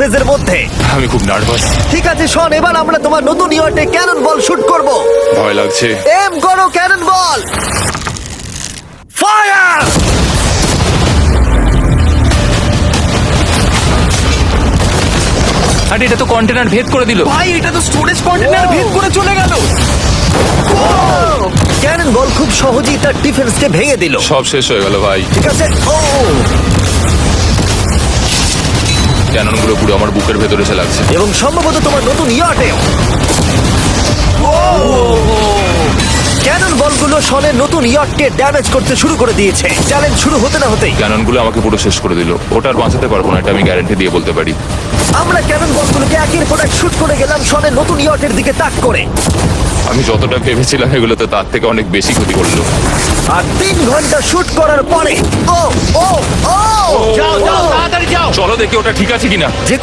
ফেজের মধ্যে। আমি খুব নার্ভাস, ঠিক আছে শন, এবার আমরা তোমার নতুন ইয়টে ক্যানন বল শুট করব। ভয় লাগছে। এম করো ক্যানন বল, ফায়ার! আরে এটা তো কন্টেনার ভেদ করে দিল। ভাই এটা তো স্টোরেজ কন্টেনার ভেদ করে চলে গেল। ক্যানন বল খুব সহজেই তার ডিফেন্সকে ভেঙে দিল। সব শেষ হয়ে গেল ভাই। ঠিক আছে, ও ক্যাননগুলো পুরো আমার বুকের ভেতরে এসে লাগছে। এবং সম্ভবত তোমার নতুন ইয়টেও। ক্যানন বলগুলো শনের নতুন ইয়টকে ড্যামেজ করতে শুরু করে দিয়েছে। চ্যালেঞ্জ শুরু হতে না হতেই ক্যাননগুলো আমাকে পুরো শেষ করে দিল। ওটা আর বাঁচাতে পারবো না, এটা আমি গ্যারান্টি দিয়ে বলতে পারি। আমরা ক্যানন বলগুলোকে একের পর এক শুট করে গেলাম শনের নতুন ইয়টের দিকে তাক করে। আমি যতটা ভেবেছিলাম এগুলোতে তার থেকে অনেক বেশি ক্ষতি করলো। আর 3 ঘন্টা শুট করার পরে ও ও ও যাও যাও তাড়াতাড়ি যাও। চলো দেখি ওটা ঠিক আছে কিনা। যে